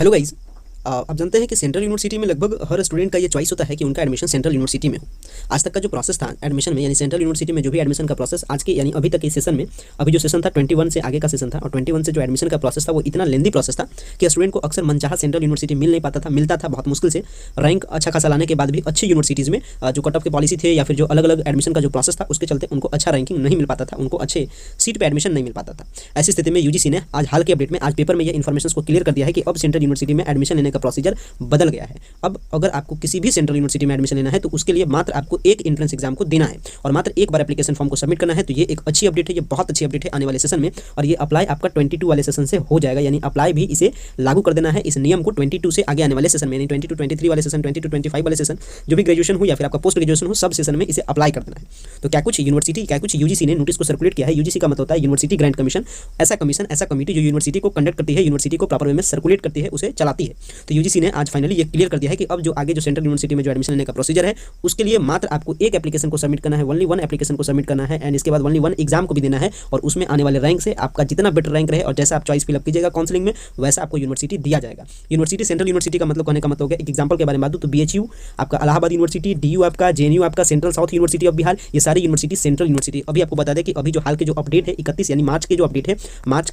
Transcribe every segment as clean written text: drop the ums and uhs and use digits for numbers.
Hello guys. आप जानते हैं कि सेंट्रल यूनिवर्सिटी में लगभग हर स्टूडेंट का ये चॉइस होता है कि उनका एडमिशन सेंट्रल यूनिवर्सिटी में हो। आज तक का जो प्रोसेस था एडमिशन में, यानी सेंट्रल यूनिवर्सिटी में जो भी एडमिशन का प्रोसेस आज के यानी अभी तक के सेशन में, अभी जो सेशन था 21 से आगे का सेशन था, और 21 से जो एडमिशन का प्रोसेस था वो इतना लेंदी प्रोसेस था कि स्टूडेंट को अक्सर मनचाहा सेंट्रल यूनिवर्सिटी मिल नहीं पाता था, मिलता था बहुत मुश्किल से। रैंक अच्छा खासा लाने के बाद भी अच्छी यूनिवर्सिटीज़ में जो कट ऑफ के पॉलिसी थे या फिर जो अलग अलग एडमिशन का जो प्रोसेस था उसके चलते उनको अच्छा रैंकिंग नहीं मिल पाता था, उनको अच्छे सीट पर एडमिशन नहीं मिल पाता था। ऐसी स्थिति में यूजीसी ने आज हाल के अपडेट में, आज पेपर में ये इन्फॉर्मेशन को क्लियर कर दिया है कि अब सेंट्रल यूनिवर्सिटी में एडमिशन लेने का प्रोसीजर बदल गया है। अब अगर आपको किसी भी सेंट्रल यूनिवर्सिटी में एडमिशन लेना है तो उसके लिए मात्र आपको एक एंट्रेंस एग्जाम को देना है और मात्र एक बार एप्लीकेशन फॉर्म को सबमिट करना है। तो ये एक अच्छी अपडेट है, ये बहुत अच्छी अपडेट है आने वाले सेशन में, और ये अप्लाई आपका 22 वाले सेशन से हो जाएगा, यानी अप्लाई भी इसे लागू कर देना है इस नियम को 22 से आगे आने वाले सेशन में, यानी 22-23 वाले सेशन, 22-25 वाले सेशन, जो भी ग्रेजुएशन हो या फिर आपका पोस्ट ग्रेजुएशन हो, सब सेशन में इसे अप्लाई कर देना है। तो क्या कुछ यूजीसी ने नोटिस को सर्कुलेट किया है। यूजीसी का मतलब होता है यूनिवर्सिटी ग्रांट कमीशन। ऐसा कमेटी जो यूनिवर्सिटी को कंडक्ट करती है, यूनिवर्सिटी को प्रॉपर वे में सर्कुलेट करती है, उसे चलाती है। तो यूजीसी ने आज फाइनली ये क्लियर कर दिया है कि अब जो आगे जो सेंट्रल यूनिवर्सिटी में जो एडमिशन लेने का प्रोसीजर है उसके लिए मात्र आपको एक एप्लीकेशन को सबमिट करना है, ओनली वन एप्लीकेशन को सबमिट करना है, एंड इसके बाद ओनली वन एग्जाम को भी देना है, और उसमें आने वाले रैंक से आपका जितना बेटर रैंक रहे और जैसा आप चॉइस फिलअप कीजिएगा काउंसलिंग में वैसा आपको यूनिवर्सिटी दिया जाएगा। यूनिवर्सिटी सेंट्रल यूनिवर्सिटी का मतलब कहने का मतलब हो गया, एक एग्जांपल के बारे में बात दूं तो बीएचयू आपका, इलाहाबाद यूनिवर्सिटी, डीयू आपका, जेएनयू आपका, central south university of Bihar, ये सारी यूनिवर्सिटी सेंट्रल यूनिवर्सिटी। अभी आपको बता दें कि अभी जो हाल के जो अपडेट है 31 यानी मार्च के जो अपडेट है, मार्च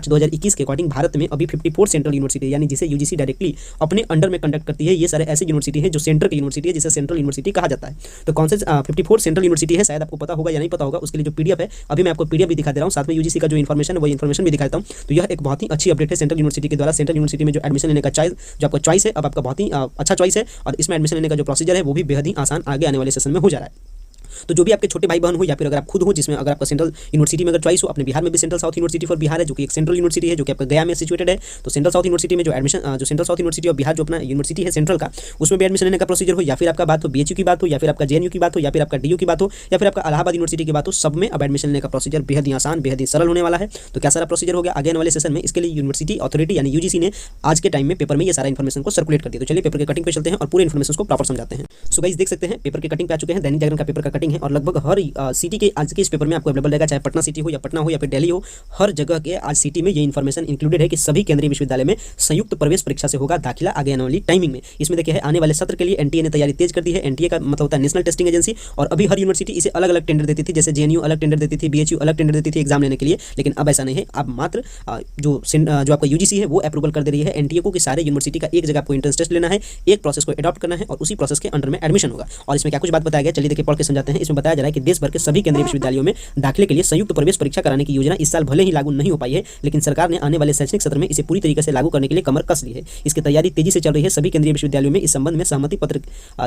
2021 के अकॉर्डिंग भारत में अभी 54 सेंट्रल यूनिवर्सिटी, यानी जिसे यूजीसी डायरेक्टली अपने अंडर में कंडक्ट करती है, ये सारे ऐसे यूनिवर्सिटी है जो सेंटर की यूनिवर्सिटी है, जिसे सेंट्रल यूनिवर्सिटी कहा जाता है। तो कौन से 54 सेंट्रल यूनिवर्सिटी है, शायद आपको पता होगा या नहीं पता होगा, उसके लिए जो पीडीएफ है अभी मैं आपको पीडीएफ भी दिखा दे रहा हूं, साथ में यूजीसी का जो इन्फॉर्मेशन है वो इन्फॉर्मेशन भी दिखा देता हूं। तो यह एक बहुत ही अच्छी अपडेट है सेंट्रल यूनिवर्सिटी के द्वारा। सेंट्रल यूनिवर्सिटी में जो एडमिशन लेने का जो आपका चॉइस है, अब आपका बहुत ही अच्छा चॉइस है, और इसमें एडमिशन लेने का जो प्रोसीजर है वो भी बेहद ही आसान आगे आने वाले सेशन में हो जा रहा है। तो जो भी आपके छोटे भाई बहन हो या फिर अगर आप खुद हो, जिसमें अगर आपका सेंट्रल यूनिवर्सिटी में अगर चॉइस हो, अपने बिहार में भी central south university for Bihar है, जो कि एक सेंट्रल यूनिवर्सिटी है, जो कि आपका गया में सिचुएटेड है। तो सेंट्रल साउथ यूनिवर्सिटी में जो एडमिशन, जो central south university of Bihar जो अपना यूनिवर्सिटी है सेंट्रल का, उसमें भी एडमिशन लेने का प्रोसीजर हो, या फिर आपका बात हो बीएचयू की बात हो, या फिर आपका जेएनयू की बात हो, या फिर आपका डीयू की बात हो, या फिर आपका इलाहाबाद यूनिवर्सिटी की बात हो, सब में अब एडमिशन लेने का प्रोसीजर बेहद ही आसान, बेहद ही सरल होने वाला है। तो क्या सारा प्रोसीजर हो गया आगे आने वाले सेशन में, इसके लिए यूनिवर्सिटी अथॉरिटी यानी यूजीसी ने आज के टाइम में पेपर में ये सारा इन्फॉर्मेशन को सर्कुलेट कर दिया। तो चलिए पेपर के कटिंग पे चलते हैं और पूरे इन्फॉर्मेशन को प्रॉपर समझाते हैं। सो गाइस देख सकते हैं पेपर के कटिंग पे आ चुके हैं, दैनिक जागरण का पेपर का कटिंग है, और लगभग हर सिटी के आज के इस पेपर में आपको अवेलेबल रहेगा, चाहे पटना सिटी हो या पटना हो या फिर दिल्ली हो, हर जगह के आज सिटी में ये इन्फॉर्मेशन इंक्लूडेड है कि सभी केंद्रीय विश्वविद्यालय में संयुक्त प्रवेश परीक्षा से होगा दाखिला आगे आने वाली टाइमिंग में। इसमें देखिए आने वाले सत्र के लिए एनटीए ने तैयारी तेज कर दी है। एनटीए का मतलब होता है नेशनल टेस्टिंग एजेंसी, और अभी हर यूनिवर्सिटी इसे अलग अलग टेंडर देती थी, जैसे जेएनयू अलग टेंडर देती थी, बीएचयू अलग टेंडर देती थी एग्जाम लेने के लिए, लेकिन अब ऐसा नहीं है। अब मात्र जो आपका यूजीसी है वो अप्रूवल कर दे रही है एनटीए को कि सारे यूनिवर्सिटी का एक जगह आपको एंट्रेंस टेस्ट लेना है, एक प्रोसेस को अडॉप्ट करना है और उसी प्रोसेस के अंडर में एडमिशन होगा। और इसमें क्या कुछ बात बताया गया, चलिए देखिए पढ़ के समझाते हैं। इसमें बताया जा रहा है कि देश भर के सभी केंद्रीय विश्वविद्यालयों में दाखिले के लिए संयुक्त प्रवेश परीक्षा कराने की योजना इस साल भले ही लागू नहीं हो पाई है, लेकिन सरकार ने आने वाले शैक्षणिक सत्र में इसे पूरी तरीके से लागू करने के लिए कमर कस ली है। इसकी तैयारी तेजी से चल रही है। सभी केंद्रीय विश्वविद्यालयों में इस संबंध में सहमति पत्र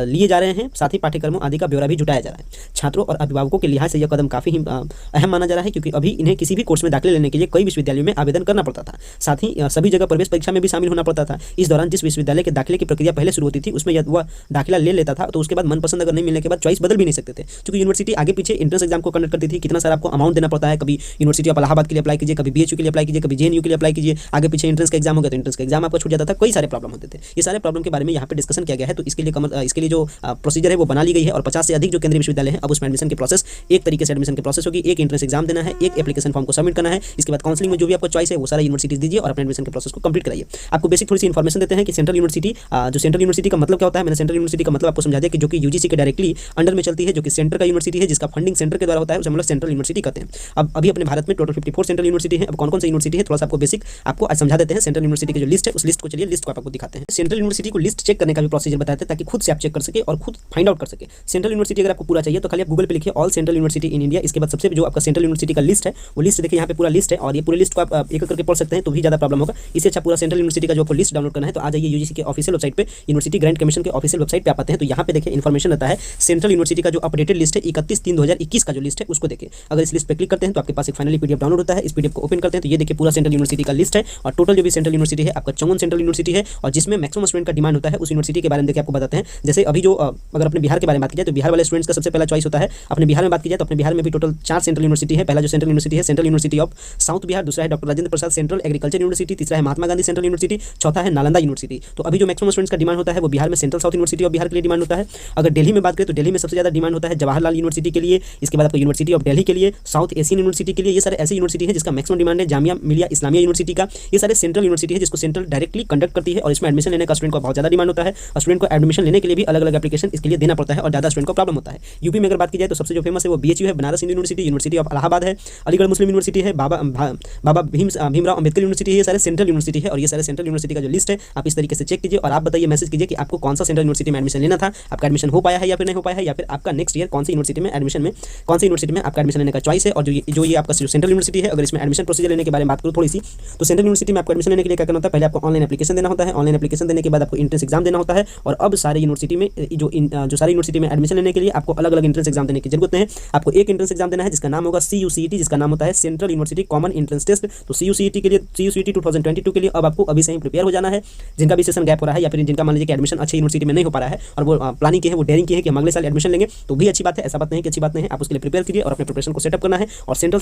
लिए जा रहे हैं, साथ ही पाठ्यक्रमों आदि का ब्यौरा भी जुटाया जा रहा है। छात्रों और अभिभावकों के लिहाज से यह कदम काफी अहम माना जा रहा है, क्योंकि अभी इन्हें किसी भी कोर्स में दाखिले लेने के लिए कई विश्वविद्यालयों में आवेदन करना पड़ता था, साथ ही सभी जगह प्रवेश परीक्षा में भी शामिल होना पड़ता था। इस दौरान जिस विश्वविद्यालय के दाखिले की प्रक्रिया पहले शुरू होती थी उसमें यदि वह दाखिला ले लेता था तो उसके बाद मनपसंद अगर नहीं मिलने के बाद चॉइस बदल भी नहीं सकते थे, क्योंकि यूनिवर्सिटी आगे पीछे एंट्रेंस एग्जाम को कंडक्ट करती थी, कितना सारा आपको अमाउंट देना पड़ता है। कभी यूनिवर्सिटी ऑफ इलाहाबाद के लिए अप्लाई कीजिए, कभी बीएचयू के लिए अप्लाई कीजिए, कभी जेएनयू के लिए अप्लाई कीजिए, आगे पीछे एंट्रेंस का एग्जाम हो गया तो एंट्रेंस का एग्जाम आपको छूट जाता था, कई सारे प्रॉब्लम होते थे। ये सारे प्रॉब्लम के बारे में यहाँ पे डिस्कशन किया गया है। तो इसके लिए जो प्रोसीजर है वो बना ली गई है, और 50 से अधिक जो केंद्रीय विश्वविद्यालय है अब उसमें एडमिशन की प्रोसेस एक तरीके से एडमिशन की प्रोसेस होगी। एक एंट्रेंस एग्जाम देना है, एक एप्लीकेशन फॉर्म को सबमिट करना है, इसके बाद काउंसलिंग में जो भी आपको चॉइस है वो सारा यूनिवर्सिटीज दीजिए और अपने एडमिशन के प्रोसेस को कंप्लीट कराइए। आपको बेसिक थोड़ी सी इन्फॉर्मेशन देते हैं कि सेंट्रल यूनिवर्सिटी का मतलब क्या होता है। मैंने सेंट्रल यूनिवर्सिटी का मतलब आपको समझा दिया कि जो कि यूजीसी के डायरेक्टली अंडर में चलती है, जो कि सेंटर का यूनिवर्सिटी है, जिसका फंडिंग सेंटर के द्वारा होता है, उसे हम लोग सेंट्रल यूनिवर्सिटी कहते हैं। अब अभी अपने भारत में टोटल 54 सेंट्रल यूनिवर्सिटी है। अब कौन कौन सी यूनिवर्सिटी है थोड़ा सा आपको बेसिक आपको आज समझा देते हैं। सेंट्रल यूनिवर्सिटी की जो लिस्ट है उस लिस्ट को चलिए लिस्ट को आपको दिखाते हैं। सेंट्रल यूनिवर्सिटी को लिस्ट चेक करने का भी प्रोसीजर बताते हैं ताकि खुद से आप चेक कर सके और खुद फाइंड आउट कर सके। सेंट्रल यूनिवर्सिटी अगर आपको पूरा चाहिए तो खाली आप गूगल पे लिखिए all central university in India. इसके बाद सबसे जो आपका सेंट्रल यूनिवर्सिटी का लिस्ट है वो लिस्ट देखिए यहाँ पे पूरा लिस्ट है, और ये पूरे लिस्ट को आप एक करके पढ़ सकते हैं तो भी ज़्यादा प्रॉब्लम होगा। इससे अच्छा पूरा सेंट्रल यूनिवर्सिटी का जो आपको लिस्ट डाउनलोड करना है तो आ जाइए यूजीसी के ऑफिशियल वेबसाइट पे, यूनिवर्सिटी ग्रांट कमीशन के ऑफिशियल वेबसाइट पे आप आते हैं तो यहाँ पे देखिए इन्फॉर्मेशन रहता है सेंट्रल यूनिवर्सिटी का जो अपडेटेड लिस्ट है 31/3/2021 का जो लिस्ट है उसको देखिए। अगर इस लिस्ट पे क्लिक करते हैं तो आपके पास एक फाइनली पीडीएफ डाउनलोड होता है। इस पीडीएफ को ओपन करते हैं तो ये देखिए पूरा सेंट्रल यूनिवर्सिटी का लिस्ट है, और टोटल जो भी सेंट्रल यूनिवर्सिटी है आपका 54 सेंट्रल यूनिवर्सिटी है, और जिसमें मैक्सिमम स्टूडेंट का डिमांड होता है उस यूनिवर्सिटी के बारे में देखिए आपको बताते हैं। जैसे अभी जो अगर अपने बिहार के बारे में बात की जाए तो बिहार वाले स्टूडेंट्स का सबसे पहला चॉइस होता है। अपने बिहार में बात की जाए तो अपने बिहार में भी टोटल 4 सेंट्रल यूनिवर्सिटी है। पहला जो सेंट्रल यूनिवर्सिटी है central university of south Bihar, दूसरा है doctor Rajendra Prasad central agriculture university, तीसरा है महात्मा गांधी सेंट्रल यूनिवर्सिटी, चौथा है नालंदा यूनिवर्सिटी। तो अभी जो मैक्सिमम स्टूडेंट्स का डिमांड होता है वो बिहार में central south university of Bihar के लिए डिमांड होता है। अगर दिल्ली में बात करें तो दिल्ली में सबसे ज़्यादा डिमांड होता है जवाहरलाल यूनिवर्सिटी के लिए, इसके बाद आपको यूनिवर्सिटी ऑफ दिल्ली के लिए, साउथ एशियन यूनिवर्सिटी के लिए। ये सारे ऐसी यूनिवर्सिटी है जिसका मैक्सिमम डिमांड है। जामिया मिलिया इस्लामिया यूनिवर्सिटी का, ये सारे सेंट्रल यूनिवर्सिटी है जिसको सेंट्रल डायरेक्टली कंडक्ट करती है और इसमें एडमिशन लेने का स्टूडेंट को बहुत ज़्यादा डिमांड होता है और स्टूडेंट को एडमिशन लेने के लिए भी अलग अलग एप्लीकेशन इसके लिए देना पड़ता है और ज़्यादा स्टूडेंट को प्रॉब्लम होता है। यूपी में अगर बात की जाए तो सबसे जो फेमस है वो BHU है, Banaras Hindu university, university of Allahabad है, अलीगढ़ मुस्लिम यूनिवर्सिटी है, बाबा भीमराव अम्बेडकर यूनिवर्सिटी है। ये सारे सेंट्रल यूनिवर्सिटी है और ये सारे सेंट्रल यूनिवर्सिटी का जो लिस्ट है आप इस तरीके से चेक कीजिए और आप बताइए, मैसेज कीजिए कि आपको कौन सा सेंट्रल यूनिवर्सिटी में एडमिशन लेना था, आपका एडमिशन हो पाया है या फिर नहीं हो पाया है, या फिर आपका नेक्स्ट ईयर कौन सी यूनिवर्सिटी में एडमिशन में कौन सी यूनिवर्सिटी में आपका एडमिशन लेने का चॉइस है। और जो ये आपका सेंट्रल यूनिवर्सिटी है, अगर इसमें एडमिशन प्रोसीजर लेने के बारे में बात करूँ थोड़ी सी, तो सेंट्रल यूनिवर्सिटी में आपको एडमिशन लेने के लिए क्या करना होता है, पहले आपको ऑनलाइन एप्लीकेशन देना होता है। ऑनलाइन एप्लीकेशन देने के बाद आपको एंट्रेंस एग्जाम देना होता है और अब सारे यूनिवर्सिटी में जो सारी यूनिवर्सिटी में एडमिशन लेने के लिए आपको अलग अलग एंट्रेंस एग्जाम देने की जरूरत नहीं है। आपको एक एंट्रेंस एग्जाम देना है जिसका नाम होगा CUCET, जिसका नाम होता है central university common entrance test. तो CUCET के लिए, CUCET 2022 के लिए अब आपको अभी से ही प्रिपेयर हो जाना है। जिनका भी सेशन गैप हो रहा है या फिर जिनका मान लीजिए कि एडमिशन अच्छी यूनिवर्सिटी में नहीं हो पा रहा है और वो प्लानिंग की है, वो डेयरिंग की है कि हम अगले साल एडमिशन लेंगे, तो भी अच्छी बात है, ऐसा बात नहीं कि अच्छी बात नहीं है। आप उसके लिए प्रिपेयर कीजिए और अपने प्रिपरेशन को सेटअप करना है। और central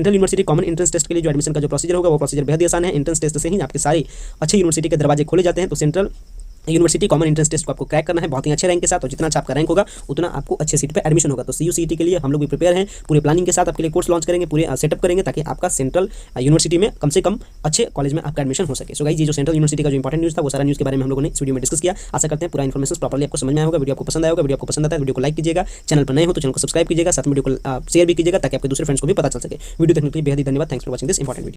university common entrance test के लिए जो एडमिशन का जो प्रोसीजर होगा वो प्रोसीजर बेहद आसान है। एंट्रेंस टेस्ट से ही आपके सारे अच्छे यूनिवर्सिटी के दरवाजे खोले जाते हैं। तो central university common entrance test को आपको क्रैक करना है बहुत ही अच्छे रैंक के साथ, और जितना अच्छा आपका रैंक होगा उतना आपको अच्छे सीट पे एडमिशन होगा। तो CUCET के लिए हम लोग भी प्रिपेयर हैं, पूरे प्लानिंग के साथ आपके लिए कोर्स लॉन्च करेंगे, पूरे सेटअप करेंगे ताकि आपका सेंट्रल यूनिवर्सिटी में कम से कम अच्छे कॉलेज में आपका एडमिशन हो सके। सो गाइस, ये जो सेंट्रल यूनिवर्सिटी का जो इंपॉर्टेंट न्यूज़ था वो सारा न्यूज़ के बारे में हम लोगों ने इस वीडियो में डिस्कस किया। आशा करते हैं पूरा इन्फॉर्मेशन प्रॉपर्ली आपको समझ में आया होगा। वीडियो आपको पसंद आया होगा। वीडियो आपको पसंद आता है वीडियो को लाइक कीजिएगा, चैनल पर नए हो तो चैनल को सब्सक्राइब कीजिएगा, साथ में वीडियो को शेयर भी कीजिएगा ताकि आपके दूसरे फ्रेंड्स को भी पता चल सके। वीडियो देखने के लिए बेहद ही धन्यवाद। Thanks for watching this important video.